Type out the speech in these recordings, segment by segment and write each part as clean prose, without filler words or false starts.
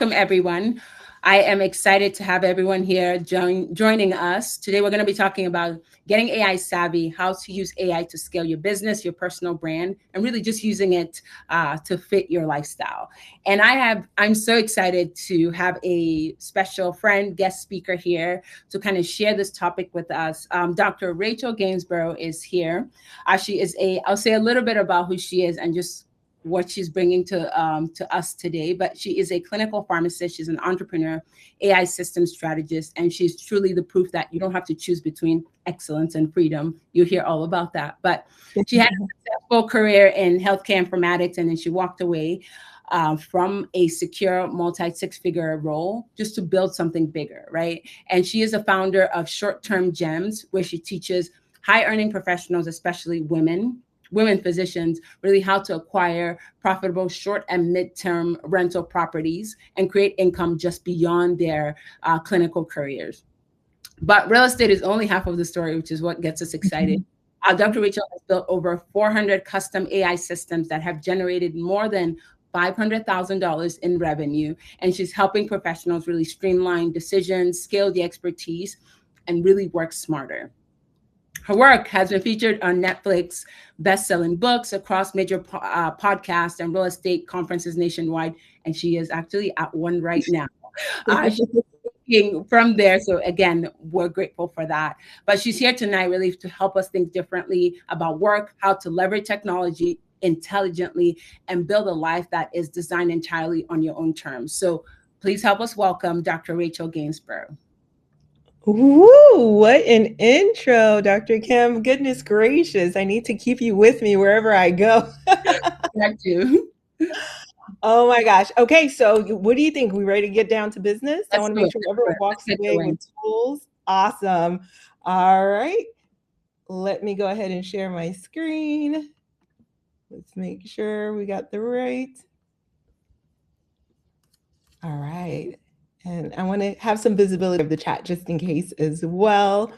Welcome, everyone. I am excited to have everyone here joining us. Today, we're going to be talking about getting AI savvy, how to use AI to scale your business, your personal brand, and really just using it to fit your lifestyle. And I'm so excited to have a special friend, guest speaker here to kind of share this topic with us. Dr. Rachel Gainsbrugh is here. I'll say a little bit about who she is and just what she's bringing to us today. But she is a clinical pharmacist. She's an entrepreneur, AI systems strategist, and she's truly the proof that you don't have to choose between excellence and freedom. You'll hear all about that. But she had a successful career in healthcare informatics, and then she walked away from a secure multi-six-figure role just to build something bigger, right? And she is a founder of Short-Term Gems, where she teaches high-earning professionals, especially women physicians, really how to acquire profitable short and midterm rental properties and create income just beyond their clinical careers. But real estate is only half of the story, which is what gets us excited. Dr. Rachel has built over 400 custom AI systems that have generated more than $500,000 in revenue. And she's helping professionals really streamline decisions, scale the expertise, and really work smarter. Her work has been featured on Netflix, best-selling books across major podcasts and real estate conferences nationwide, and she is actually at one right now. She's speaking from there, so again, we're grateful for that. But she's here tonight really to help us think differently about work, how to leverage technology intelligently, and build a life that is designed entirely on your own terms. So please help us welcome Dr. Rachel Gainsbrugh. Woo, what an intro, Dr. Kim. Goodness gracious. I need to keep you with me wherever I go. Thank you. Oh my gosh. Okay, so what do you think? We ready to get down to business? I want to make sure everyone walks away with tools. Awesome. All right. Let me go ahead and share my screen. Let's make sure we got the right. All right. And I want to have some visibility of the chat just in case as well.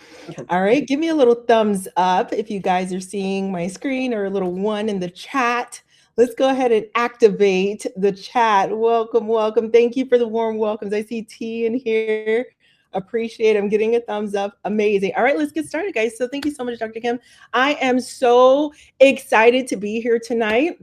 All right, give me a little thumbs up if you guys are seeing my screen, or a little one in the chat. Let's go ahead and activate the chat. Welcome, welcome. Thank you for the warm welcomes. I see T in here. Appreciate it. I'm getting a thumbs up. Amazing. All right, let's get started, guys. So thank you so much, Dr. Kim. I am so excited to be here tonight.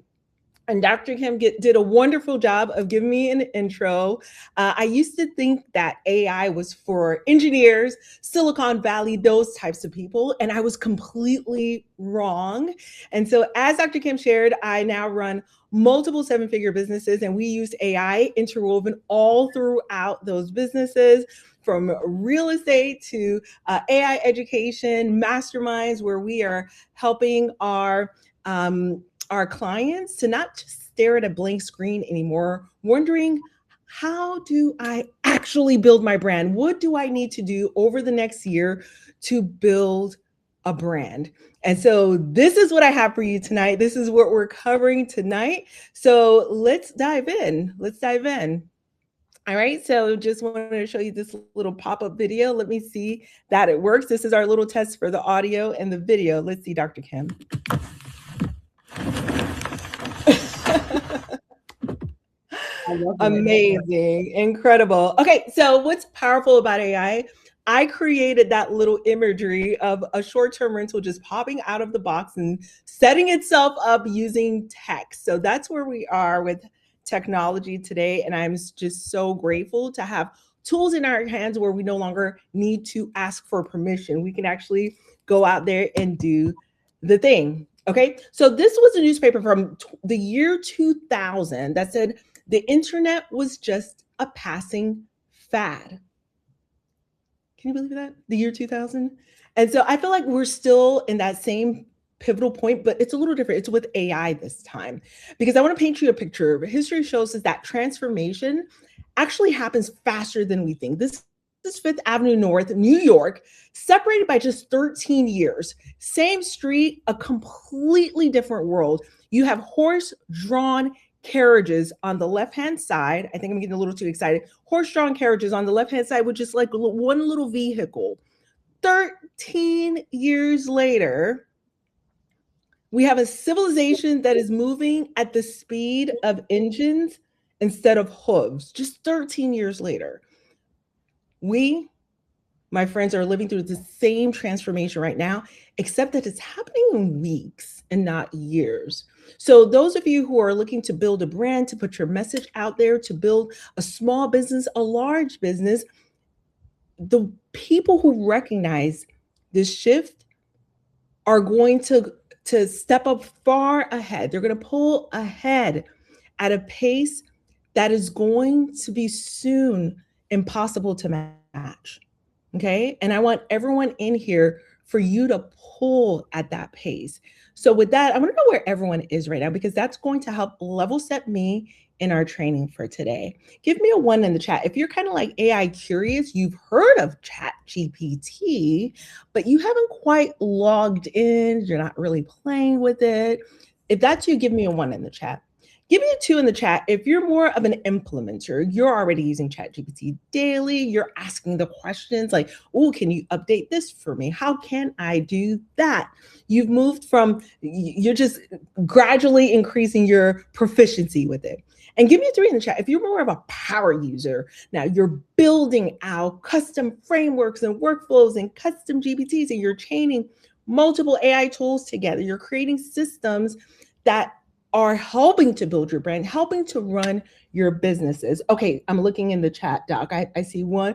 And Dr. Kim did a wonderful job of giving me an intro. I used to think that AI was for engineers, Silicon Valley, those types of people, and I was completely wrong. And so as Dr. Kim shared, I now run multiple seven-figure businesses, and we use AI interwoven all throughout those businesses, from real estate to AI education, masterminds, where we are helping our clients to not just stare at a blank screen anymore, wondering, how do I actually build my brand? What do I need to do over the next year to build a brand? And so this is what I have for you tonight. This is what we're covering tonight. So let's dive in. Let's dive in. All right, so just wanted to show you this little pop-up video. Let me see that it works. This is our little test for the audio and the video. Let's see, Dr. Kim. Amazing, incredible. Okay, so what's powerful about AI? I created that little imagery of a short-term rental just popping out of the box and setting itself up using text. So that's where we are with technology today. And I'm just so grateful to have tools in our hands where we no longer need to ask for permission. We can actually go out there and do the thing. Okay, so this was a newspaper from the year 2000 that said the internet was just a passing fad. Can you believe that? The year 2000? And so I feel like we're still in that same pivotal point, but it's a little different. It's with AI this time, because I want to paint you a picture. History shows us that transformation actually happens faster than we think. This is Fifth Avenue North, New York, separated by just 13 years. Same street, a completely different world. You have horse-drawn carriages on the left-hand side. I think I'm getting a little too excited. Horse-drawn carriages on the left-hand side with just like one little vehicle. 13 years later, we have a civilization that is moving at the speed of engines instead of hooves, just 13 years later. We, my friends, are living through the same transformation right now, except that it's happening in weeks and not years. So, those of you who are looking to build a brand, to put your message out there, to build a small business, a large business, the people who recognize this shift are going to step up far ahead. They're going to pull ahead at a pace that is going to be soon impossible to match. Okay. And I want everyone in here for you to pull at that pace. So, with that, I want to know where everyone is right now because that's going to help level set me in our training for today. Give me a one in the chat. If you're kind of like AI curious, you've heard of Chat GPT, but you haven't quite logged in, you're not really playing with it. If that's you, give me a one in the chat. Give me a two in the chat if you're more of an implementer. You're already using ChatGPT daily. You're asking the questions like, oh, can you update this for me? How can I do that? You've moved from, you're just gradually increasing your proficiency with it. And give me a three in the chat if you're more of a power user. Now you're building out custom frameworks and workflows and custom GPTs, and you're chaining multiple AI tools together. You're creating systems that are helping to build your brand, helping to run your businesses. Okay, I'm looking in the chat, Doc. I see one,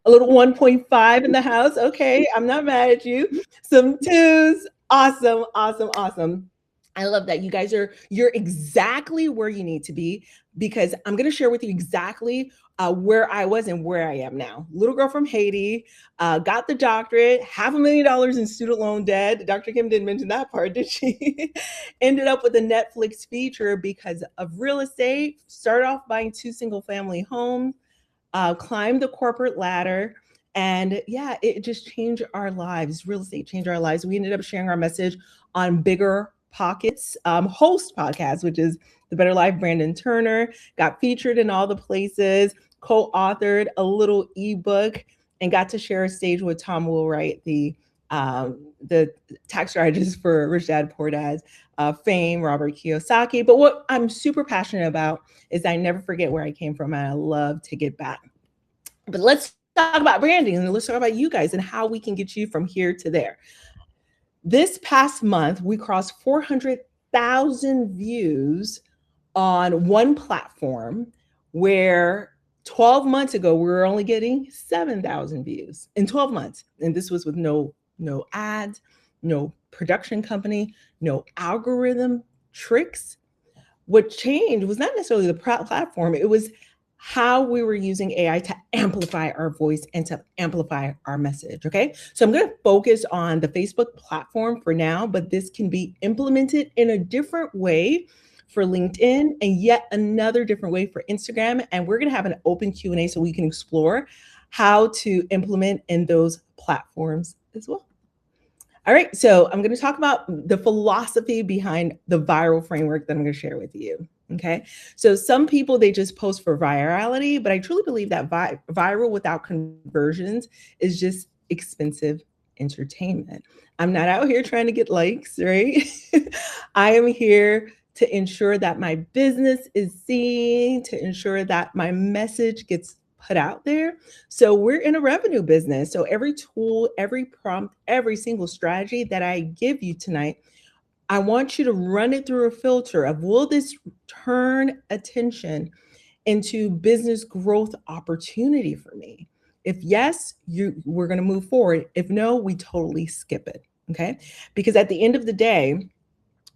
a little 1.5 in the house. Okay, I'm not mad at you. Some twos. Awesome, awesome, awesome. I love that. You guys you're exactly where you need to be because I'm going to share with you exactly where I was and where I am now. Little girl from Haiti, got the doctorate, $500,000 in student loan debt. Dr. Kim didn't mention that part, did she? Ended up with a Netflix feature because of real estate. Started off buying 2 single family homes, climbed the corporate ladder. And yeah, it just changed our lives. Real estate changed our lives. We ended up sharing our message on Bigger Pockets host podcast, which is the Better Life. Brandon Turner got featured in all the places, co-authored a little ebook, and got to share a stage with Tom Woolwright, the tax strategist for Rich Dad Poor Dad's fame, Robert Kiyosaki. But what I'm super passionate about is I never forget where I came from, and I love to get back. But let's talk about branding, and let's talk about you guys and how we can get you from here to there. This past month, we crossed 400,000 views on one platform where 12 months ago, we were only getting 7,000 views in 12 months. And this was with no ads, no production company, no algorithm tricks. What changed was not necessarily the platform, it was how we were using AI to amplify our voice and to amplify our message. Okay. So I'm going to focus on the Facebook platform for now, but this can be implemented in a different way for LinkedIn and yet another different way for Instagram. And we're going to have an open Q&A so we can explore how to implement in those platforms as well. All right. So I'm going to talk about the philosophy behind the viral framework that I'm going to share with you. Okay. So some people, they just post for virality, but I truly believe that viral without conversions is just expensive entertainment. I'm not out here trying to get likes, right? I am here to ensure that my business is seen, to ensure that my message gets put out there. So we're in a revenue business. So every tool, every prompt, every single strategy that I give you tonight, I want you to run it through a filter of, will this turn attention into business growth opportunity for me? If yes, we're going to move forward. If no, we totally skip it. Okay. Because at the end of the day,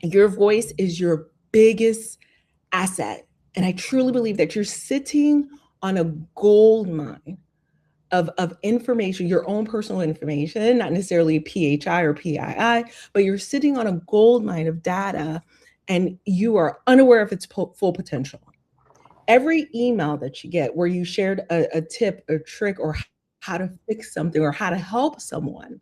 your voice is your biggest asset. And I truly believe that you're sitting on a gold mine of information, your own personal information, not necessarily PHI or PII, but you're sitting on a gold mine of data and you are unaware of its full potential. Every email that you get where you shared a tip or trick or how to fix something or how to help someone,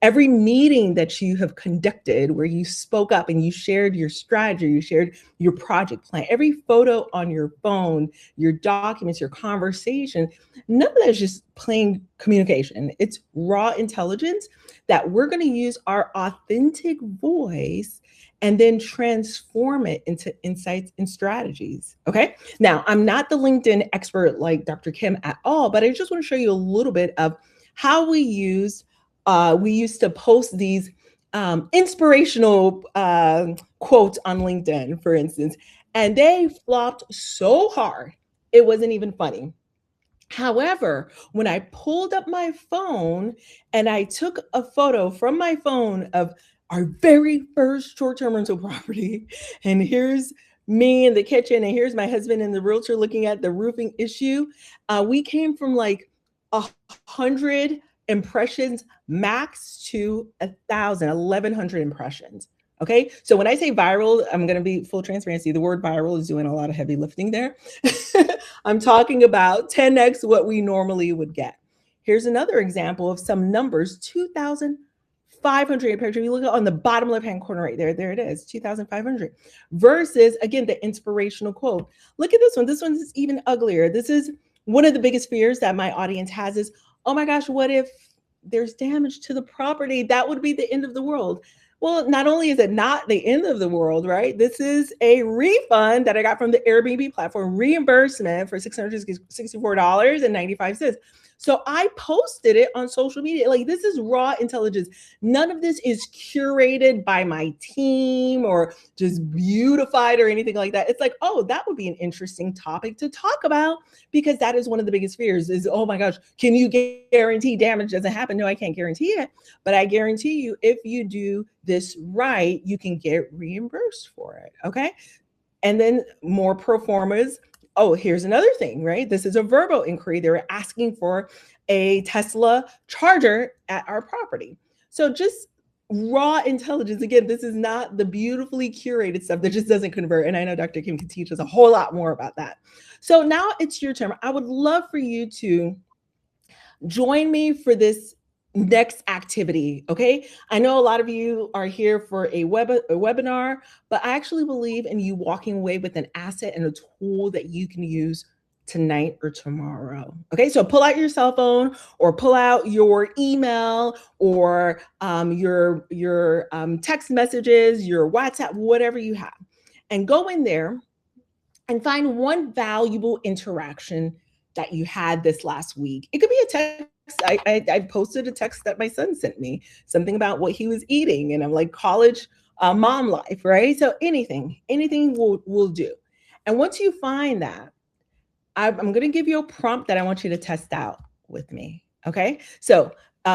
every meeting that you have conducted where you spoke up and you shared your strategy, you shared your project plan, every photo on your phone, your documents, your conversation, none of that is just plain communication. It's raw intelligence that we're going to use our authentic voice and then transform it into insights and strategies. Okay. Now, I'm not the LinkedIn expert like Dr. Kim at all, but I just want to show you a little bit of how we used to post these inspirational quotes on LinkedIn, for instance, and they flopped so hard, it wasn't even funny. However, when I pulled up my phone and I took a photo from my phone of our very first short-term rental property, and here's me in the kitchen, and here's my husband and the realtor looking at the roofing issue, we came from like 100 impressions max to 1,000, 1,100 impressions. Okay, so when I say viral, I'm going to be full transparency. The word viral is doing a lot of heavy lifting there. I'm talking about 10x what we normally would get. Here's another example of some numbers: 2,500 impressions. If you look on the bottom left-hand corner right there, there it is, 2,500. Versus, again, the inspirational quote. Look at this one. This one is even uglier. This is one of the biggest fears that my audience has is, oh my gosh, what if there's damage to the property? That would be the end of the world. Well, not only is it not the end of the world, right? This is a refund that I got from the Airbnb platform, reimbursement for $664.95. So I posted it on social media. Like, this is raw intelligence. None of this is curated by my team or just beautified or anything like that. It's like, oh, that would be an interesting topic to talk about, because that is one of the biggest fears is, oh my gosh, can you guarantee damage doesn't happen? No, I can't guarantee it, but I guarantee you, if you do this right, you can get reimbursed for it. Okay. And then more pro formas. Oh, here's another thing, right? This is a verbal inquiry. They were asking for a Tesla charger at our property. So just raw intelligence. Again, this is not the beautifully curated stuff that just doesn't convert. And I know Dr. Kim can teach us a whole lot more about that. So now it's your turn. I would love for you to join me for this next activity. Okay. I know a lot of you are here for a webinar, but I actually believe in you walking away with an asset and a tool that you can use tonight or tomorrow. Okay. So pull out your cell phone or pull out your email or your text messages, your WhatsApp, whatever you have, and go in there and find one valuable interaction that you had this last week. It could be a text. I posted a text that my son sent me, something about what he was eating, and I'm like, college mom life, right? So anything will do. And once you find that, I'm going to give you a prompt that I want you to test out with me. Okay. So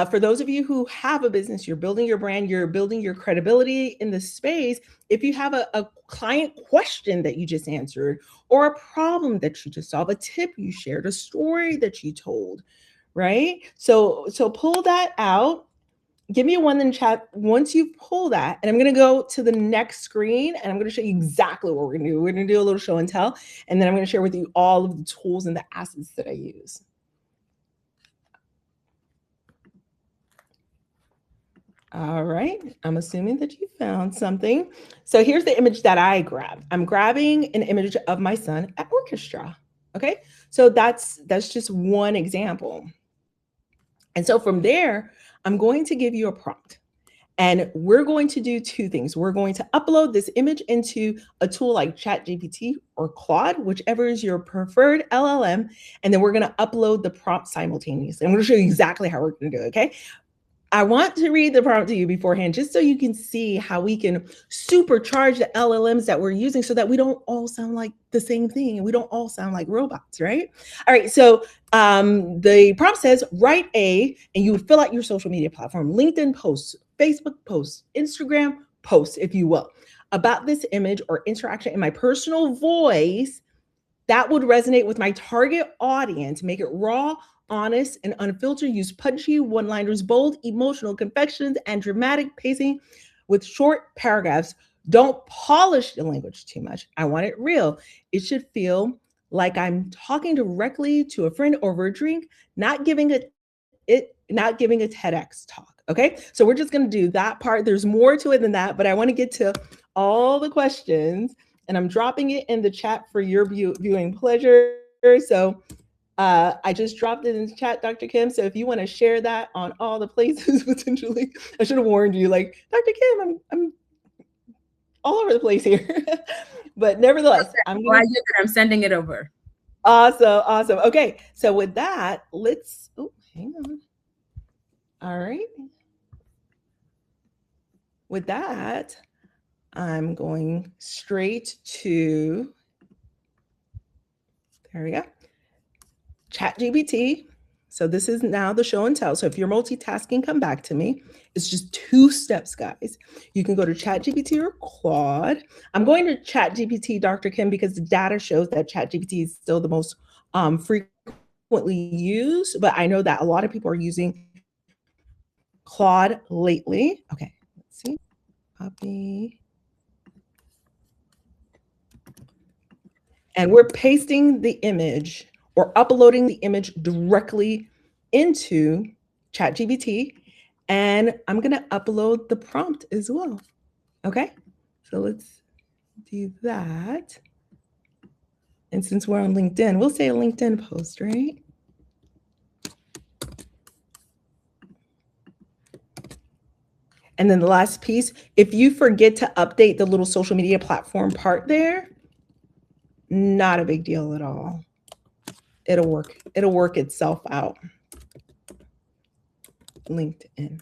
for those of you who have a business, you're building your brand, you're building your credibility in the space. If you have a client question that you just answered, or a problem that you just solved, a tip you shared, a story that you told, right? So pull that out. Give me a one in chat once you pull that, and I'm going to go to the next screen and I'm going to show you exactly what we're going to do. We're going to do a little show and tell, and then I'm going to share with you all of the tools and the assets that I use. All right, I'm assuming that you found something. So here's the image that I grabbed. I'm grabbing an image of my son at orchestra. Okay, so that's just one example. And so from there, I'm going to give you a prompt. And we're going to do two things. We're going to upload this image into a tool like ChatGPT or Claude, whichever is your preferred LLM. And then we're going to upload the prompt simultaneously. I'm going to show you exactly how we're going to do it, okay? I want to read the prompt to you beforehand, just so you can see how we can supercharge the LLMs that we're using so that we don't all sound like the same thing and we don't all sound like robots, right? All right, so the prompt says, write and you would fill out your social media platform, LinkedIn posts, Facebook posts, Instagram posts, if you will, about this image or interaction in my personal voice that would resonate with my target audience. Make it raw, honest, and unfiltered. Use punchy one-liners, bold, emotional confections, and dramatic pacing with short paragraphs. Don't polish the language too much. I want it real. It should feel like I'm talking directly to a friend over a drink, not giving a TEDx talk. Okay, so we're just going to do that part. There's more to it than that, but I want to get to all the questions, and I'm dropping it in the chat for your viewing pleasure. So I just dropped it in the chat, Dr. Kim. So if you want to share that on all the places, potentially, I should have warned you, like, Dr. Kim, I'm all over the place here. But nevertheless, I'm Well, I gonna. get it. I'm sending it over. Awesome, awesome. Okay, so with that, let's. Oh, hang on. All right. With that, I'm going straight to. There we go. ChatGPT. So this is now the show and tell. So if you're multitasking, come back to me. It's just 2 steps, guys. You can go to ChatGPT or Claude. I'm going to ChatGPT, Dr. Kim, because the data shows that ChatGPT is still the most frequently used, but I know that a lot of people are using Claude lately. Okay, let's see. Copy. And we're pasting the image or uploading the image directly into ChatGPT. And I'm going to upload the prompt as well. Okay, so let's do that. And since we're on LinkedIn, we'll say a LinkedIn post, right? And then the last piece, if you forget to update the little social media platform part there, not a big deal at all. It'll work. It'll work itself out. LinkedIn.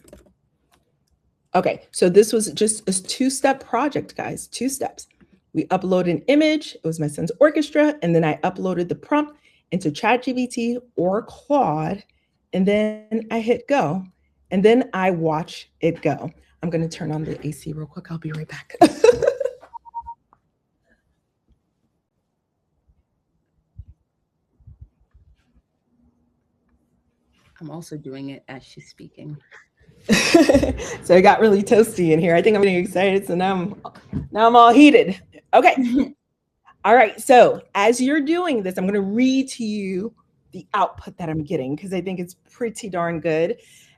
Okay, so this was just a 2-step project, guys. 2 steps. We uploaded an image. It was my son's orchestra. And then I uploaded the prompt into ChatGPT or Claude. And then I hit go. And then I watch it go. I'm going to turn on the AC real quick. I'll be right back. I'm also doing it as she's speaking. So it got really toasty in here. I think I'm getting excited. So now I'm all heated. Okay. All right. So as you're doing this, I'm going to read to you the output that I'm getting because I think it's pretty darn good.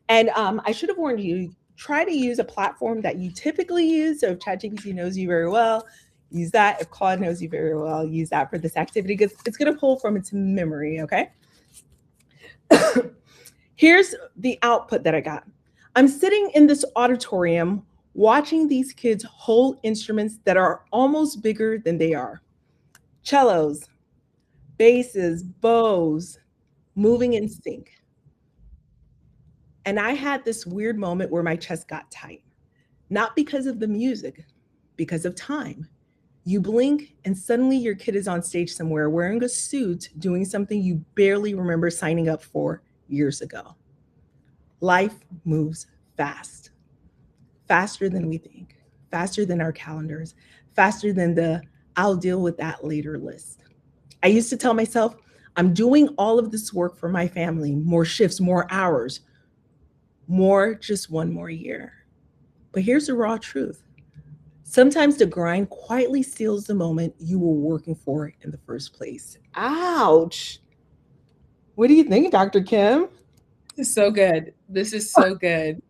And I should have warned you, try to use a platform that you typically use. So if ChatGPT knows you very well, use that. If Claude knows you very well, use that for this activity because it's going to pull from its memory. Okay. Here's the output that I got. I'm sitting in this auditorium watching these kids hold instruments that are almost bigger than they are. Cellos, basses, bows, moving in sync. And I had this weird moment where my chest got tight, not because of the music, because of time. You blink and suddenly your kid is on stage somewhere wearing a suit, doing something you barely remember signing up for years ago. Life moves fast, faster than we think, faster than our calendars, faster than the I'll deal with that later list. I used to tell myself, I'm doing all of this work for my family, more shifts, more hours, more just one more year. But here's the raw truth. Sometimes the grind quietly steals the moment you were working for in the first place. Ouch. What do you think, Dr. Kim? This is so good. This is so good.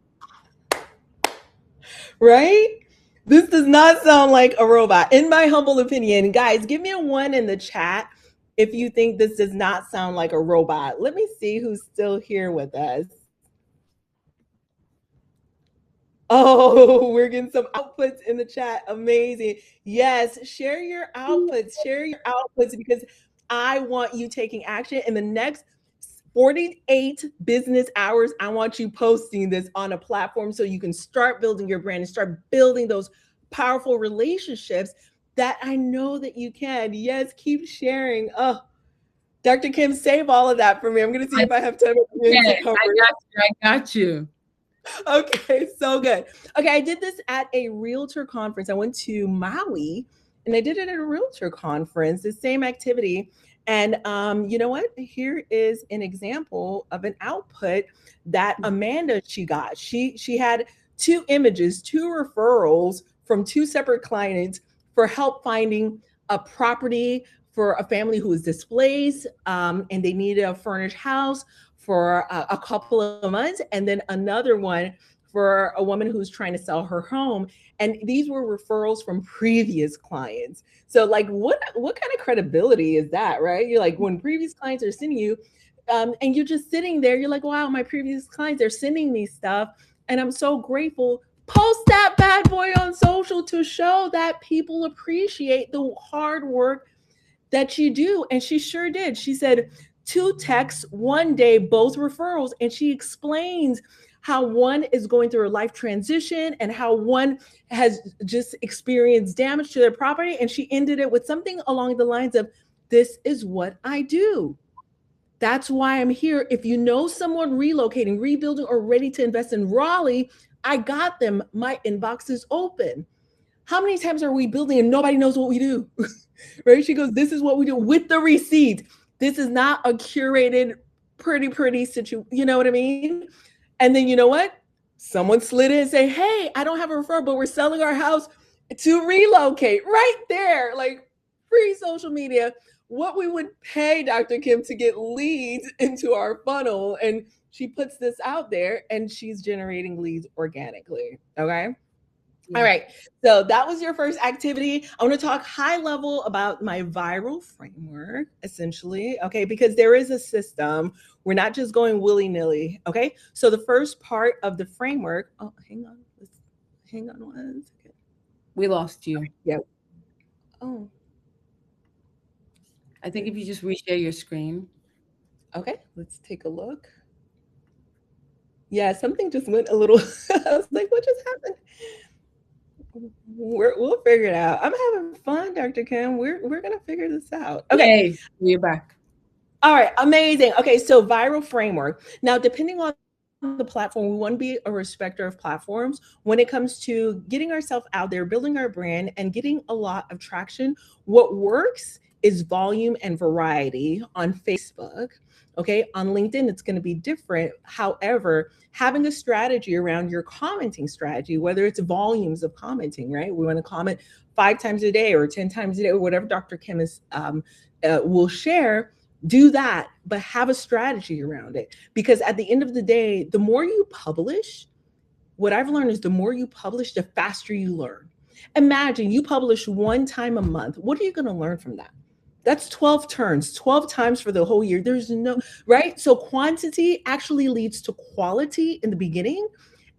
Right? This does not sound like a robot, in my humble opinion. Guys, give me a 1 in the chat if you think this does not sound like a robot. Let me see who's still here with us. Oh, we're getting some outputs in the chat. Amazing. Yes, share your outputs. Share your outputs because I want you taking action in the next 48 business hours. I want you posting this on a platform so you can start building your brand and start building those powerful relationships that I know that you can. Yes, keep sharing. Oh, Dr. Kim, save all of that for me. I'm going to see if I have time to cover it. I got you. Okay, so good. Okay, I did this at a realtor conference. I went to Maui and I did it at a realtor conference, the same activity. And you know what? Here is an example of an output that Amanda, she got. She had 2 images, 2 referrals from 2 separate clients for help finding a property for a family who was displaced and they needed a furnished house for a couple of months, and then another one for a woman who's trying to sell her home. And these were referrals from previous clients. So like, what kind of credibility is that, right? You're like, when previous clients are sending you, and you're just sitting there, you're like, wow, my previous clients are sending me stuff. And I'm so grateful Post that bad boy on social to show that people appreciate the hard work that you do. And she sure did. She said 2 texts, 1 day, both referrals. And she explains how one is going through a life transition and how one has just experienced damage to their property. And she ended it with something along the lines of, this is what I do. That's why I'm here. If you know someone relocating, rebuilding, or ready to invest in Raleigh, I got them. My inbox is open. How many times are we building and nobody knows what we do? Right? She goes, this is what we do with the receipt. This is not a curated, pretty situation. You know what I mean? And then you know what? Someone slid in and say, hey, I don't have a referral, but we're selling our house to relocate right there. Like free social media. What we would pay Dr. Kim to get leads into our funnel. And she puts this out there and she's generating leads organically. Okay. All right. So that was your first activity. I want to talk high level about my viral framework, essentially. Okay. Because there is a system. We're not just going willy-nilly. Okay. So the first part of the framework. Oh, hang on. Hang on 1 second. We lost you. Yeah. Oh. I think if you just reshare your screen. Okay. Let's take a look. Yeah. Something just went a little. I was like, what just happened? We'll figure it out. I'm having fun, Dr. Kim. We're gonna figure this out. Okay, Yay, we're back. All right, amazing. Okay, so viral framework. Now, depending on the platform, we want to be a respecter of platforms when it comes to getting ourselves out there, building our brand, and getting a lot of traction. What works is volume and variety on Facebook. Okay, on LinkedIn, it's going to be different. However, having a strategy around your commenting strategy, whether it's volumes of commenting, right? We want to comment 5 times a day or 10 times a day or whatever Dr. Kim is, will share, do that, but have a strategy around it. Because at the end of the day, the more you publish, what I've learned is the more you publish, the faster you learn. Imagine you publish 1 time a month. What are you going to learn from that? That's 12 turns, 12 times for the whole year. There's no, right? So quantity actually leads to quality in the beginning.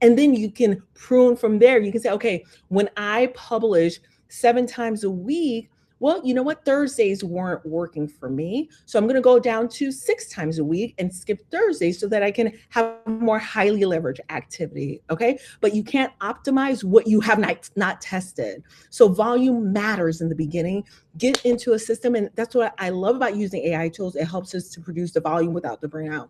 And then you can prune from there. You can say, okay, when I publish 7 times a week, well, you know what? Thursdays weren't working for me. So I'm going to go down to 6 times a week and skip Thursdays so that I can have more highly leveraged activity. Okay. But you can't optimize what you have not tested. So volume matters in the beginning. Get into a system. And that's what I love about using AI tools. It helps us to produce the volume without the burnout.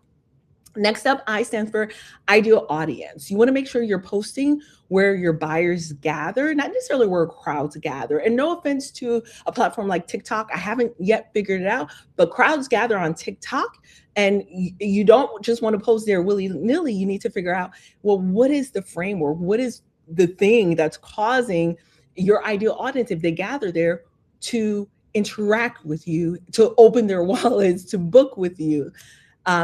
Next up, I stands for ideal audience. You want to make sure you're posting where your buyers gather, not necessarily where crowds gather. And no offense to a platform like TikTok, I haven't yet figured it out, but crowds gather on TikTok. And you don't just want to post there willy-nilly. You need to figure out, well, what is the framework? What is the thing that's causing your ideal audience, if they gather there, to interact with you, to open their wallets, to book with you?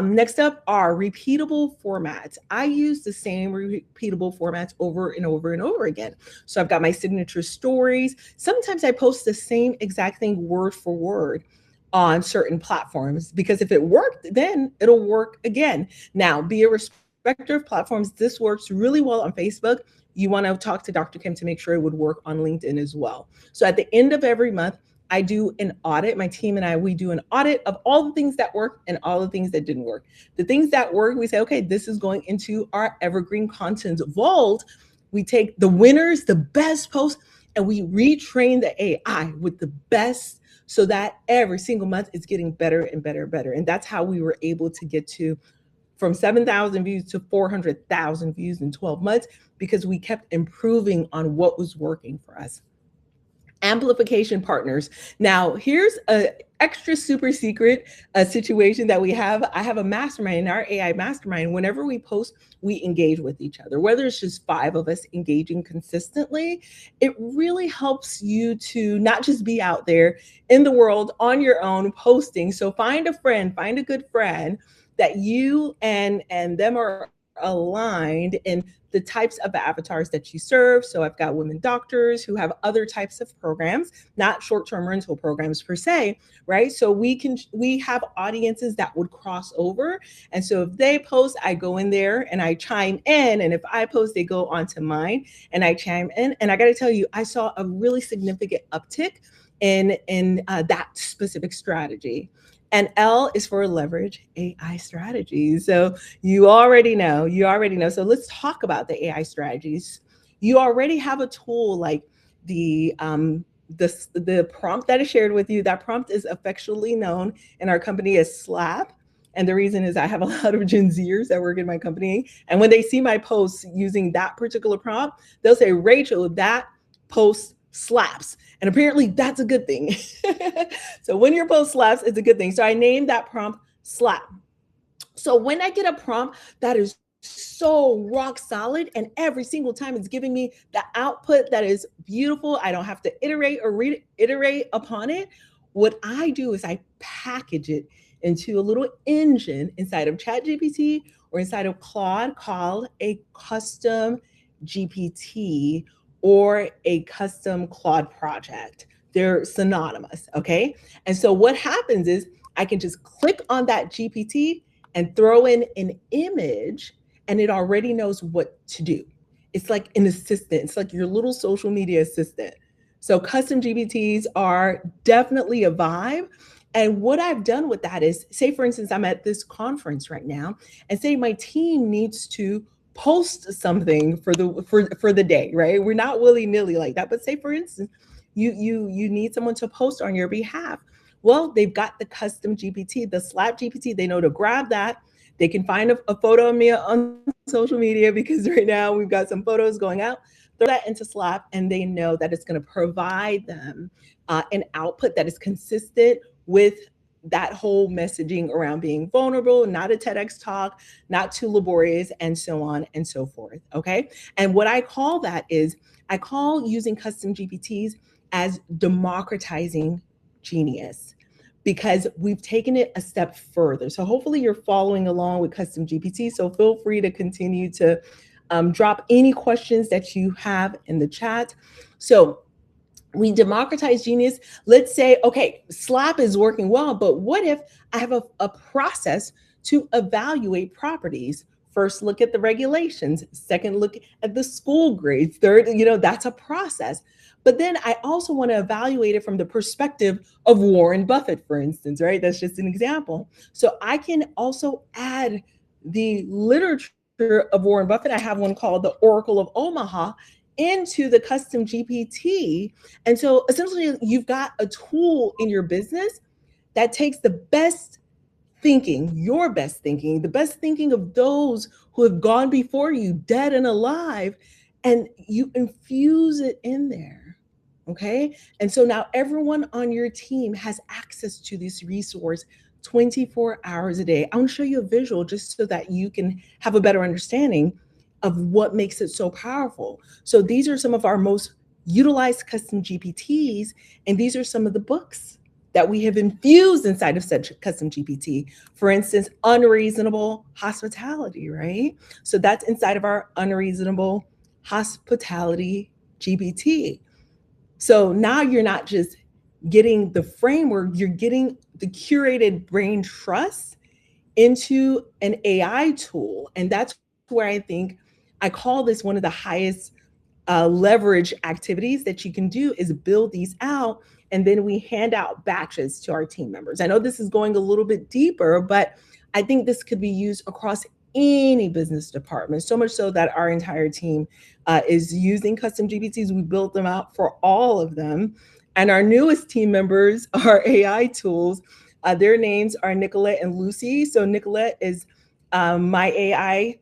Next up are repeatable formats. I use the same repeatable formats over and over and over again. So I've got my signature stories. Sometimes I post the same exact thing word for word on certain platforms, because if it worked, then it'll work again. Now, be a respecter of platforms. This works really well on Facebook. You want to talk to Dr. Kim to make sure it would work on LinkedIn as well. So at the end of every month, I do an audit. My team and I, we do an audit of all the things that work and all the things that didn't work. The things that work, we say, okay, this is going into our evergreen content vault. We take the winners, the best posts, and we retrain the AI with the best, so that every single month it's getting better and better and better. And that's how we were able to get to from 7,000 views to 400,000 views in 12 months, because we kept improving on what was working for us. Amplification partners. Now, here's an extra super secret situation that we have. I have a mastermind, in our AI mastermind. Whenever we post, we engage with each other, whether it's just 5 of us engaging consistently. It really helps you to not just be out there in the world on your own posting. So find a friend, find a good friend that you and them are aligned in the types of avatars that you serve. So I've got women doctors who have other types of programs, not short-term rental programs per se, right? So we have audiences that would cross over. And so if they post, I go in there and I chime in. And if I post, they go onto mine and I chime in. And I got to tell you, I saw a really significant uptick in that specific strategy. And L is for leverage AI strategies. So you already know. So let's talk about the AI strategies. You already have a tool like the prompt that is shared with you. That prompt is affectionately known in our company as SLAP. And the reason is I have a lot of Gen Zers that work in my company. And when they see my posts using that particular prompt, they'll say, Rachel, that post slaps. And apparently that's a good thing. So when your post slaps, it's a good thing. So I named that prompt slap. So when I get a prompt that is so rock solid and every single time it's giving me the output that is beautiful, I don't have to iterate or reiterate upon it. What I do is I package it into a little engine inside of ChatGPT or inside of Claude called a custom GPT or a custom Claude project. They're synonymous, okay? And so what happens is I can just click on that GPT and throw in an image and it already knows what to do. It's like an assistant. It's like your little social media assistant. So custom GPTs are definitely a vibe. And what I've done with that is, say for instance, I'm at this conference right now and say my team needs to post something for the day, right? We're not willy-nilly like that. But say for instance, you need someone to post on your behalf. Well, they've got the custom GPT, the Slap GPT. They know to grab that. They can find a photo of me on social media because right now we've got some photos going out. Throw that into Slap and they know that it's going to provide them an output that is consistent with that whole messaging around being vulnerable, not a TEDx talk, not too laborious, and so on and so forth. Okay. And what I call that is I call using custom GPTs as democratizing genius, because we've taken it a step further. So hopefully you're following along with custom GPT. So feel free to continue to drop any questions that you have in the chat. So we democratize genius. Let's say, okay, SLAP is working well, but what if I have a process to evaluate properties? First, look at the regulations. Second, look at the school grades. Third, that's a process. But then I also want to evaluate it from the perspective of Warren Buffett, for instance, right? That's just an example. So I can also add the literature of Warren Buffett. I have one called the Oracle of Omaha into the custom GPT. And so essentially you've got a tool in your business that takes the best thinking, your best thinking, the best thinking of those who have gone before you, dead and alive, and you infuse it in there. Okay. And so now everyone on your team has access to this resource 24 hours a day. I want to show you a visual just so that you can have a better understanding of what makes it so powerful. So these are some of our most utilized custom GPTs, and these are some of the books that we have infused inside of such custom GPT. For instance, Unreasonable Hospitality, right? So that's inside of our Unreasonable Hospitality GPT. So now you're not just getting the framework, you're getting the curated brain trust into an AI tool. And that's where I think I call this one of the highest leverage activities that you can do is build these out. And then we hand out batches to our team members. I know this is going a little bit deeper, but I think this could be used across any business department, so much so that our entire team is using custom GPTs. We built them out for all of them. And our newest team members are AI tools. Their names are Nicolette and Lucy. So Nicolette is my AI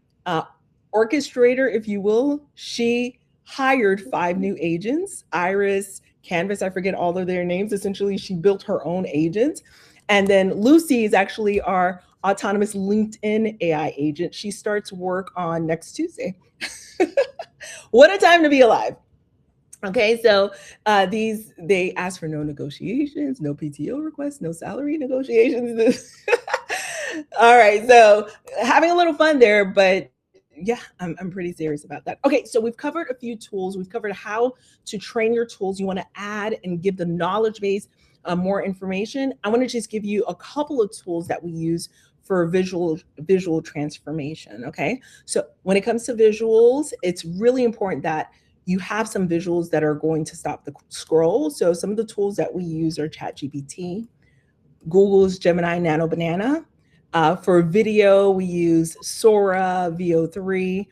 orchestrator, if you will. She hired 5 new agents, Iris, Canvas, I forget all of their names. Essentially, she built her own agents. And then Lucy is actually our autonomous LinkedIn AI agent. She starts work on next Tuesday. What a time to be alive. Okay, so they ask for no negotiations, no PTO requests, no salary negotiations. All right, so having a little fun there, but yeah, I'm pretty serious about that. Okay, so we've covered a few tools. We've covered how to train your tools. You want to add and give the knowledge base more information. I want to just give you a couple of tools that we use for visual transformation. Okay, so when it comes to visuals, it's really important that you have some visuals that are going to stop the scroll. So some of the tools that we use are ChatGPT, Google's Gemini Nano Banana. For video, we use Sora VO3.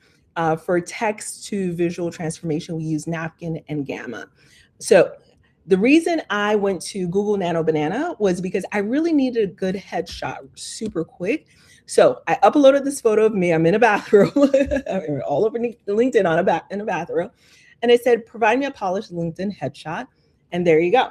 For text to visual transformation, we use Napkin and Gamma. So the reason I went to Google Nano Banana was because I really needed a good headshot super quick. So I uploaded this photo of me. I'm in a bathroom, all over LinkedIn in a bathroom. And I said, provide me a polished LinkedIn headshot. And there you go.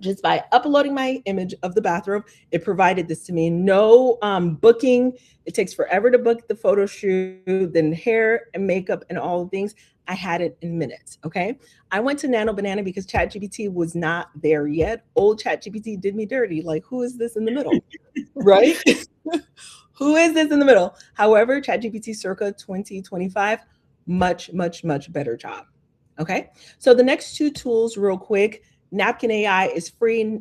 Just by uploading my image of the bathroom, it provided this to me. No booking. It takes forever to book the photo shoot, then hair and makeup and all the things. I had it in minutes, okay? I went to Nano Banana because ChatGPT was not there yet. Old ChatGPT did me dirty. Like, who is this in the middle, right? Who is this in the middle? However, ChatGPT circa 2025, much, much, much better job, okay? So the next two tools real quick, Napkin AI is free.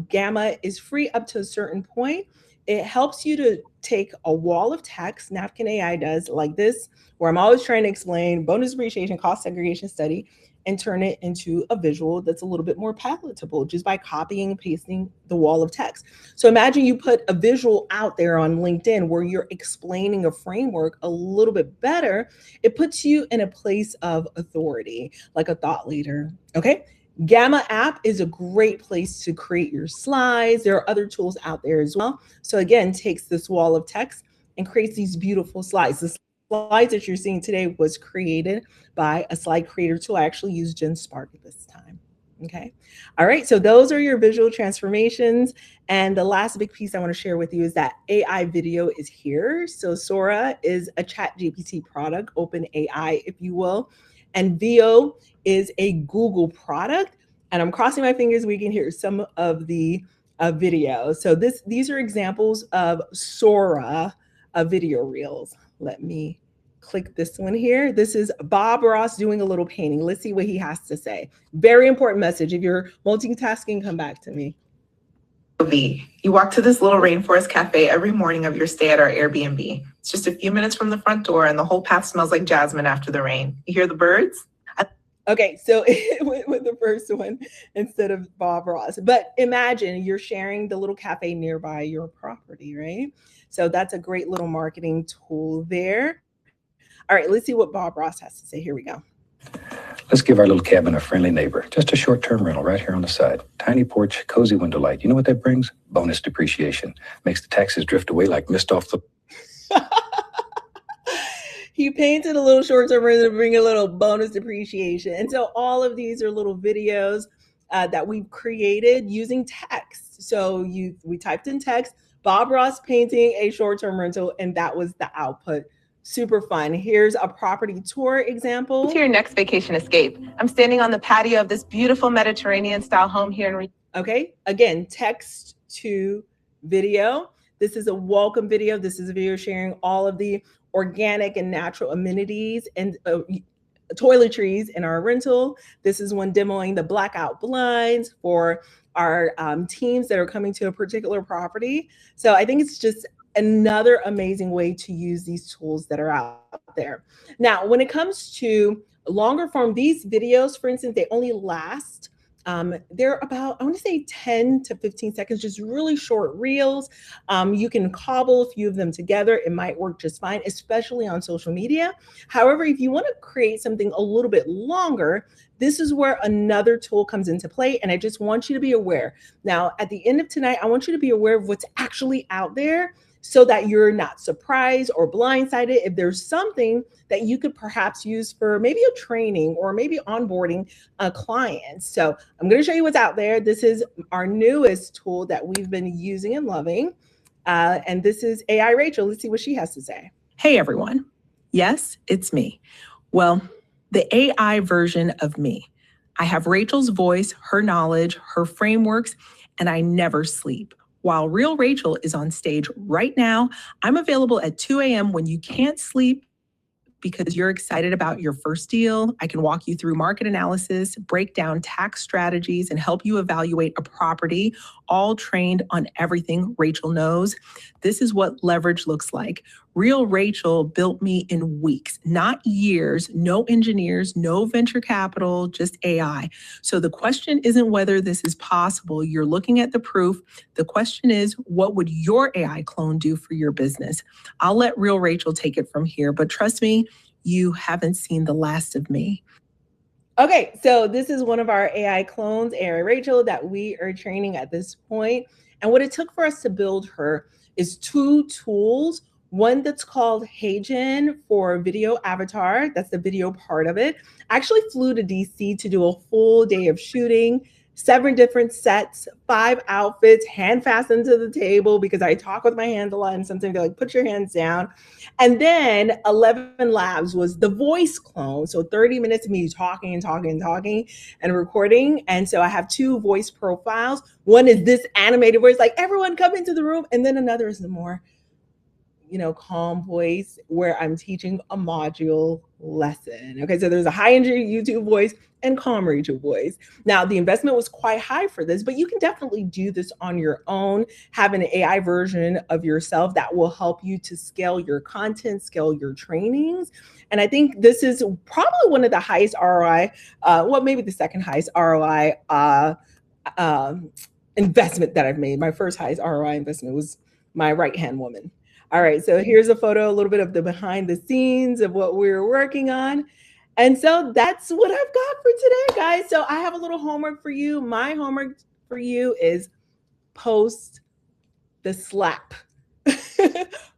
Gamma is free up to a certain point. It helps you to take a wall of text, Napkin AI does, like this, where I'm always trying to explain bonus depreciation, cost segregation study, and turn it into a visual that's a little bit more palatable just by copying and pasting the wall of text. So imagine you put a visual out there on LinkedIn where you're explaining a framework a little bit better. It puts you in a place of authority, like a thought leader, okay? Gamma app is a great place to create your slides. There are other tools out there as well. So again, takes this wall of text and creates these beautiful slides. The slides that you're seeing today was created by a slide creator tool. I actually used GenSpark at this time. Okay. All right. So those are your visual transformations. And the last big piece I want to share with you is that AI video is here. So Sora is a ChatGPT product, open AI, if you will. And VO is a Google product. And I'm crossing my fingers we can hear some of the video. So these are examples of Sora video reels. Let me click this one here. This is Bob Ross doing a little painting. Let's see what he has to say. Very important message. If you're multitasking, come back to me. You walk to this little rainforest cafe every morning of your stay at our Airbnb. It's just a few minutes from the front door and the whole path smells like jasmine after the rain. You hear the birds? Okay, so it went with the first one instead of Bob Ross. But imagine you're sharing the little cafe nearby your property, right? So that's a great little marketing tool there. All right, let's see what Bob Ross has to say. Here we go. Let's give our little cabin a friendly neighbor. Just a short-term rental right here on the side. Tiny porch, cozy window light. You know what that brings? Bonus depreciation. Makes the taxes drift away like mist off the... He painted a little short-term rental to bring a little bonus depreciation. And so all of these are little videos that we've created using text. So we typed in text, Bob Ross painting a short-term rental, and that was the output. Super fun. Here's a property tour example. To your next vacation escape. I'm standing on the patio of this beautiful Mediterranean style home here in Okay, again, text to video. This is a welcome video. This is a video sharing all of the organic and natural amenities and toiletries in our rental. This is one demoing the blackout blinds for our teams that are coming to a particular property. So I think it's just another amazing way to use these tools that are out there. Now, when it comes to longer form, these videos, for instance, they only last, they're about, I want to say 10 to 15 seconds, just really short reels. You can cobble a few of them together. It might work just fine, especially on social media. However, if you want to create something a little bit longer, this is where another tool comes into play. And I just want you to be aware. Now, at the end of tonight, I want you to be aware of what's actually out there, so that you're not surprised or blindsided if there's something that you could perhaps use for maybe a training or maybe onboarding a client. So I'm going to show you what's out there. This is our newest tool that we've been using and loving. And this is AI Rachel. Let's see what she has to say. Hey, everyone. Yes, it's me. Well, the AI version of me. I have Rachel's voice, her knowledge, her frameworks, and I never sleep. While real Rachel is on stage right now, I'm available at 2 a.m. when you can't sleep because you're excited about your first deal. I can walk you through market analysis, break down tax strategies, and help you evaluate a property, all trained on everything Rachel knows. This is what leverage looks like. Real Rachel built me in weeks, not years, no engineers, no venture capital, just AI. So the question isn't whether this is possible. You're looking at the proof. The question is, what would your AI clone do for your business? I'll let Real Rachel take it from here, but trust me, you haven't seen the last of me. Okay, so this is one of our AI clones, AI Rachel, that we are training at this point. And what it took for us to build her is 2 tools. One that's called HeyGen for video avatar. That's the video part of it. I actually flew to DC to do a full day of shooting, 7 different sets, 5 outfits, hand fastened to the table because I talk with my hands a lot and sometimes they're like, put your hands down. And then 11 Labs was the voice clone. So 30 minutes of me talking and recording. And so I have 2 voice profiles. One is this animated where it's like, everyone come into the room. And then another is the more calm voice where I'm teaching a module lesson. Okay, so there's a high energy YouTube voice and calm Rachel voice. Now, the investment was quite high for this, but you can definitely do this on your own, have an AI version of yourself that will help you to scale your content, scale your trainings. And I think this is probably one of the highest ROI, maybe the second highest ROI investment that I've made. My first highest ROI investment was my right-hand woman. All right, so here's a photo, a little bit of the behind the scenes of what we're working on. And so that's what I've got for today, guys. So I have a little homework for you. My homework for you is post the slap.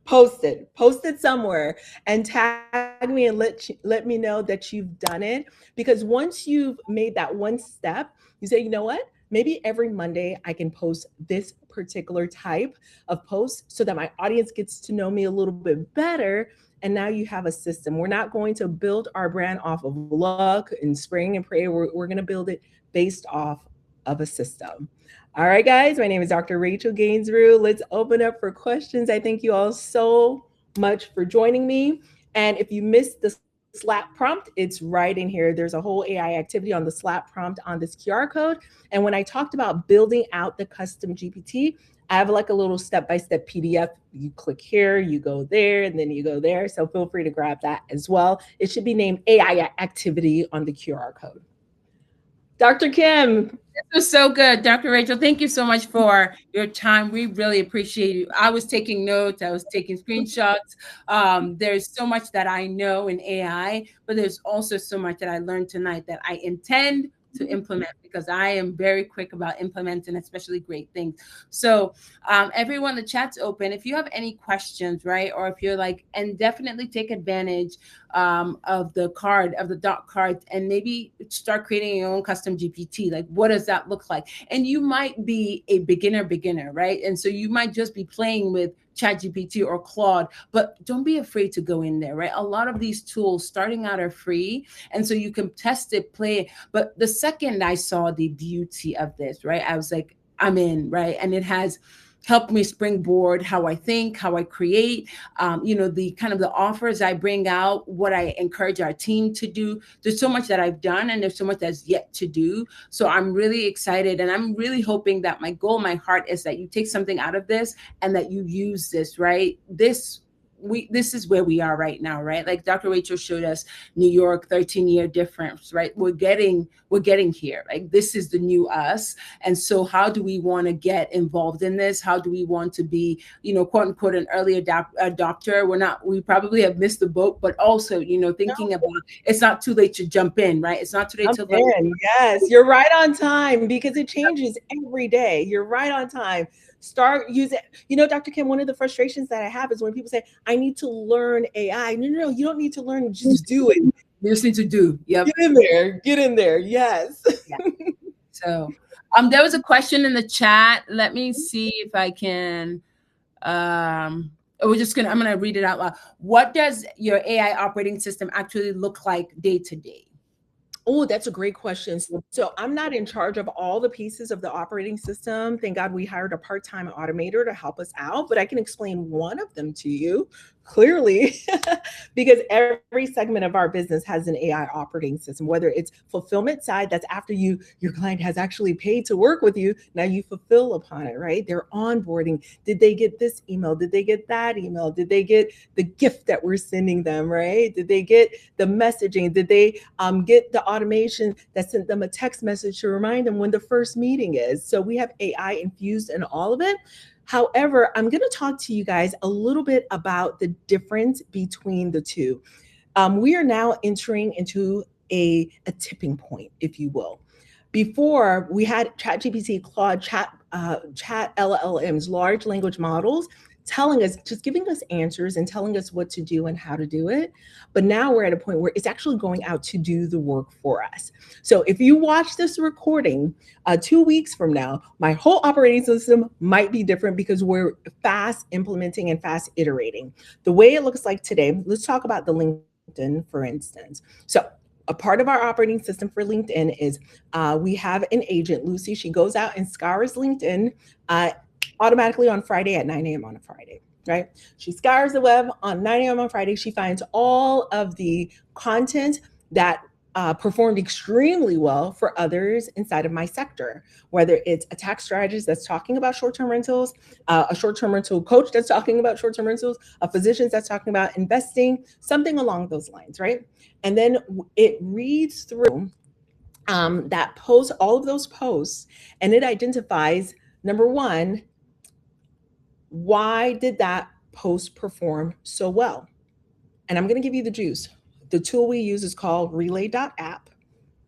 Post it somewhere and tag me and let me know that you've done it. Because once you've made that one step, you say, you know what? Maybe every Monday I can post this particular type of post so that my audience gets to know me a little bit better. And now you have a system. We're not going to build our brand off of luck and spraying and pray. We're going to build it based off of a system. All right, guys, my name is Dr. Rachel Gainsbrugh. Let's open up for questions. I thank you all so much for joining me. And if you missed the slap prompt, it's right in here. There's a whole AI activity on the slap prompt on this QR code. And when I talked about building out the custom GPT, I have like a little step-by-step PDF. You click here, you go there, and then you go there. So feel free to grab that as well. It should be named AI activity on the QR code. Dr. Kim. This was so good. Dr. Rachel, thank you so much for your time. We really appreciate you. I was taking notes. I was taking screenshots. There's so much that I know in AI, but there's also so much that I learned tonight that I intend to implement, because I am very quick about implementing, especially great things. So everyone, the chat's open. If you have any questions, right? Or if you're like, and definitely take advantage of the doc card, and maybe start creating your own custom GPT. Like, what does that look like? And you might be a beginner, right? And so you might just be playing with ChatGPT or Claude, but don't be afraid to go in there, right? A lot of these tools starting out are free. And so you can test it, play it. But the second I saw the beauty of this, right, I was like, I'm in, right? And it has helped me springboard how I think, how I create, the kind of the offers I bring out, what I encourage our team to do. There's so much that I've done and there's so much that's yet to do. So I'm really excited, and I'm really hoping that my goal, my heart is that you take something out of this and that you use this, right? This is where we are right now, right? Like Dr. Rachel showed us New York, 13-year difference, right? We're getting here. Like, this is the new us. And so how do we want to get involved in this? How do we want to be, quote unquote, an early adopter? We probably have missed the boat, but also, thinking about it's not too late to jump in, right? It's not too late to learn. Yes, you're right on time, because it changes every day. You're right on time. Start using, Dr. Kim, one of the frustrations that I have is when people say, I need to learn AI. No, you don't need to learn, just do it. You just need to do. Yep. Get in there. Yes. Yeah. So there was a question in the chat. Let me see if I can, I'm going to read it out loud. What does your AI operating system actually look like day to day? Oh, that's a great question. So I'm not in charge of all the pieces of the operating system. Thank God we hired a part-time automator to help us out, but I can explain one of them to you. clearly, because every segment of our business has an AI operating system, whether it's fulfillment side, that's after your client has actually paid to work with you. Now you fulfill upon it, right? They're onboarding. Did they get this email? Did they get that email? Did they get the gift that we're sending them, right? Did they get the messaging? Did they get the automation that sent them a text message to remind them when the first meeting is? So we have AI infused in all of it. However, I'm going to talk to you guys a little bit about the difference between the two. We are now entering into a tipping point, if you will. Before, we had ChatGPT, Claude, chat LLMs, large language models, telling us, just giving us answers and telling us what to do and how to do it. But now we're at a point where it's actually going out to do the work for us. So if you watch this recording 2 weeks from now, my whole operating system might be different because we're fast implementing and fast iterating. The way it looks like today, let's talk about the LinkedIn, for instance. So a part of our operating system for LinkedIn is we have an agent, Lucy. She goes out and scours LinkedIn automatically on Friday at 9 a.m. on a Friday, right? She scours the web on 9 a.m. on Friday. She finds all of the content that performed extremely well for others inside of my sector, whether it's a tax strategist that's talking about short-term rentals, a short-term rental coach that's talking about short-term rentals, a physician that's talking about investing, something along those lines, right? And then it reads through that post, all of those posts, and it identifies, number one, why did that post perform so well? And I'm going to give you the juice. The tool we use is called relay.app.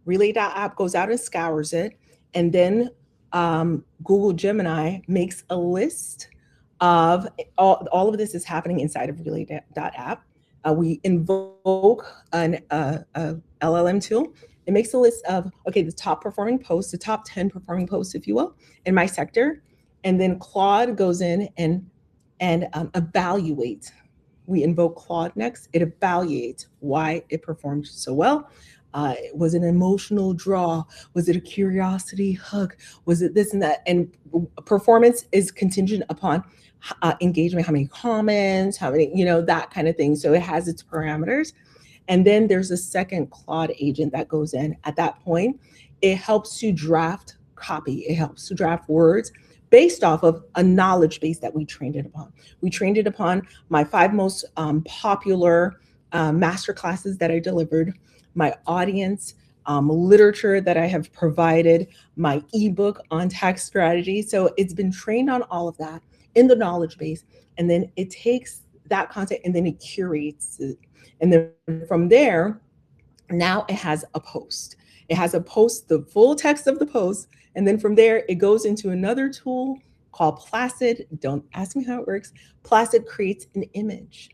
Relay.app goes out and scours it. And then Google Gemini makes a list of all of this is happening inside of relay.app. We invoke an LLM tool. It makes a list of, okay, the top performing posts, the top 10 performing posts, if you will, in my sector. And then Claude goes in and evaluates. We invoke Claude next. It evaluates why it performed so well. Was it an emotional draw? Was it a curiosity hook? Was it this and that? And performance is contingent upon engagement, how many comments, how many, that kind of thing. So it has its parameters. And then there's a second Claude agent that goes in. At that point, it helps to draft copy. It helps to draft words based off of a knowledge base that we trained it upon. We trained it upon my 5 most popular master classes that I delivered, my audience, literature that I have provided, my ebook on tax strategy. So it's been trained on all of that in the knowledge base. And then it takes that content and then it curates it. And then from there, now it has a post. It has a post, the full text of the post. And then from there, it goes into another tool called Placid. Don't ask me how it works. Placid creates an image.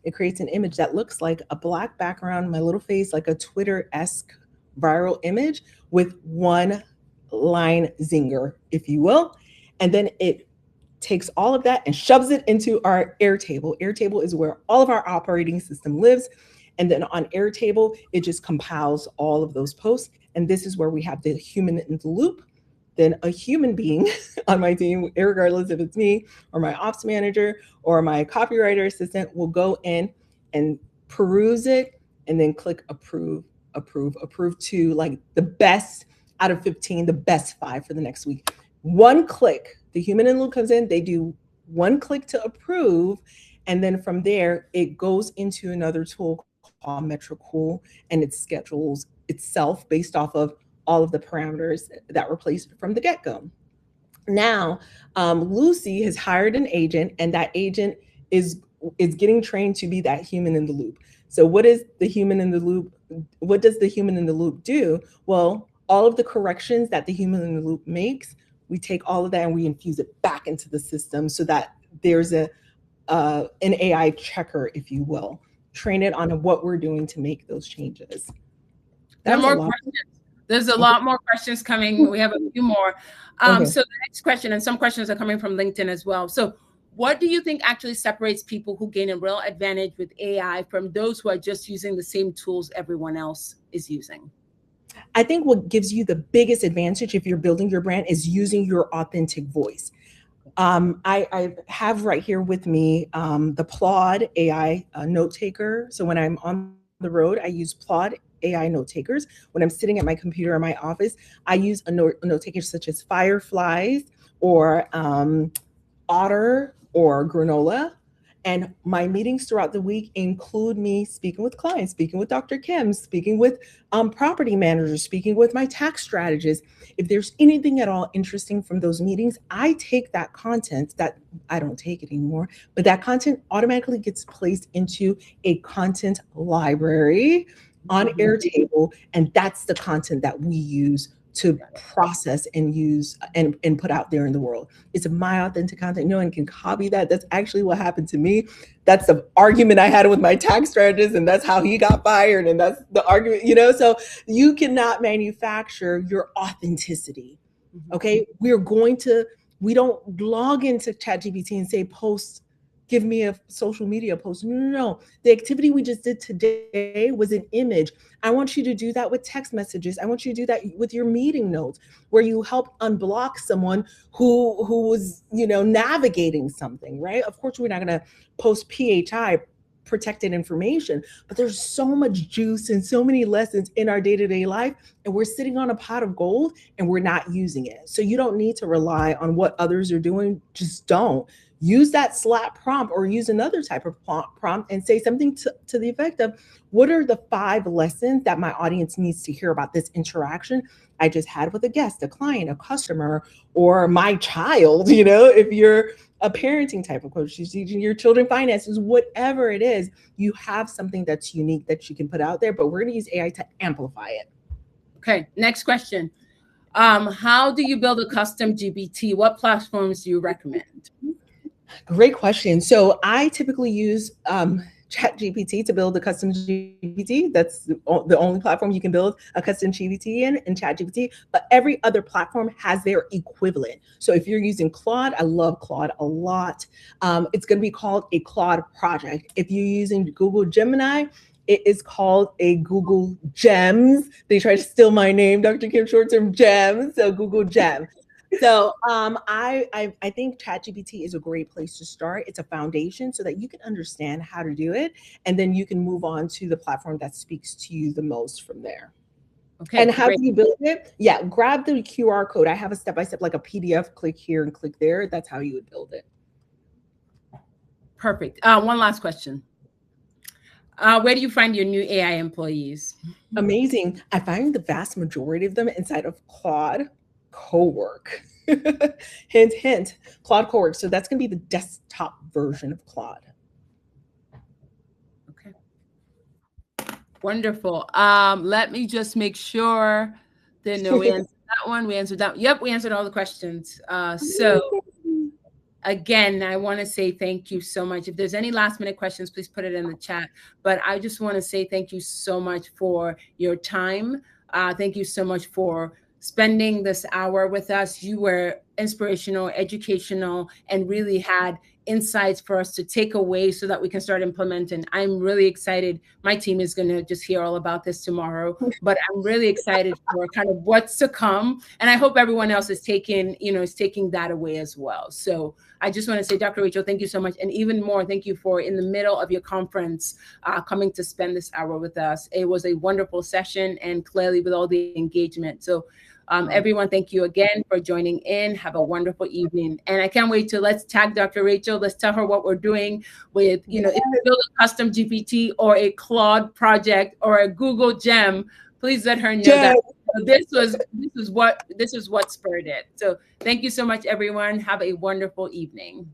It creates an image that looks like a black background, my little face, like a Twitter-esque viral image with one line zinger, if you will. And then it takes all of that and shoves it into our Airtable. Airtable is where all of our operating system lives. And then on Airtable, it just compiles all of those posts. And this is where we have the human in the loop. Then a human being on my team, regardless if it's me or my ops manager or my copywriter assistant, will go in and peruse it and then click approve to like the best out of 15, the best 5 for the next week. One click, the human in the loop comes in, they do one click to approve. And then from there, it goes into another tool called Metricool, and it schedules itself based off of all of the parameters that were placed from the get-go. Now, Lucy has hired an agent, and that agent is getting trained to be that human in the loop. So what is the human in the loop? What does the human in the loop do? Well, all of the corrections that the human in the loop makes, we take all of that and we infuse it back into the system so that there's an AI checker, if you will. Train it on what we're doing to make those changes. There are more questions. There's a lot more questions coming. We have a few more. Okay. So the next question, and some questions are coming from LinkedIn as well. So what do you think actually separates people who gain a real advantage with AI from those who are just using the same tools everyone else is using? I think what gives you the biggest advantage if you're building your brand is using your authentic voice. I have right here with me the Claude AI note taker. So when I'm on the road, I use Claude AI note takers. When I'm sitting at my computer in my office, I use a note taker such as Fireflies or Otter or Granola. And my meetings throughout the week include me speaking with clients, speaking with Dr. Kim, speaking with property managers, speaking with my tax strategist. If there's anything at all interesting from those meetings, I take that content that I don't take it anymore, but that content automatically gets placed into a content library on Airtable. And that's the content that we use to process and use and put out there in the world. It's my authentic content. No one can copy that. That's actually what happened to me. That's the argument I had with my tax strategist, and that's how he got fired. And that's the argument, you know, so you cannot manufacture your authenticity. Okay. We don't log into ChatGPT and say, give me a social media post. No. The activity we just did today was an image. I want you to do that with text messages. I want you to do that with your meeting notes, where you help unblock someone who was, navigating something, right? Of course, we're not going to post PHI, protected information, but there's so much juice and so many lessons in our day-to-day life, and we're sitting on a pot of gold and we're not using it. So you don't need to rely on what others are doing. Just don't. Use that slap prompt or use another type of prompt and say something to the effect of, what are the 5 lessons that my audience needs to hear about this interaction I just had with a guest, a client, a customer, or my child? If you're a parenting type of coach, you're teaching your children finances, whatever it is, you have something that's unique that you can put out there, but we're going to use AI to amplify it. Okay, next question. How do you build a custom GPT? What platforms do you recommend? Great question. So I typically use ChatGPT to build a custom GPT. That's the only platform you can build a custom GPT in ChatGPT, but every other platform has their equivalent. So if you're using Claude, I love Claude a lot. It's going to be called a Claude project. If you're using Google Gemini, it is called a Google Gems. They try to steal my name, Dr. Kim, short term Gems, so Google Gem. So I think ChatGPT is a great place to start. It's a foundation so that you can understand how to do it, and then you can move on to the platform that speaks to you the most from there. Okay. And how do you build it? Yeah, grab the QR code. I have a step-by-step, like a PDF, click here and click there. That's how you would build it. Perfect. One last question. Where do you find your new AI employees? Amazing. I find the vast majority of them inside of Claude Cowork. Hint, hint, Claude Cowork. So that's going to be the desktop version of Claude. Okay. Wonderful. Let me just make sure that we answered that one. We answered that. Yep, we answered all the questions. So again, I want to say thank you so much. If there's any last minute questions, please put it in the chat. But I just want to say thank you so much for your time. Thank you so much for spending this hour with us. You were inspirational, educational, and really had insights for us to take away so that we can start implementing. I'm really excited. My team is going to just hear all about this tomorrow, but I'm really excited for kind of what's to come. And I hope everyone else is taking that away as well. So I just want to say, Dr. Rachel, thank you so much. And even more, thank you for, in the middle of your conference, coming to spend this hour with us. It was a wonderful session, and clearly with all the engagement. So everyone, thank you again for joining in. Have a wonderful evening. And I can't wait to, let's tag Dr. Rachel. Let's tell her what we're doing with, if you build a custom GPT or a Claude project or a Google Gem, please let her know that this is what spurred it. So thank you so much, everyone. Have a wonderful evening.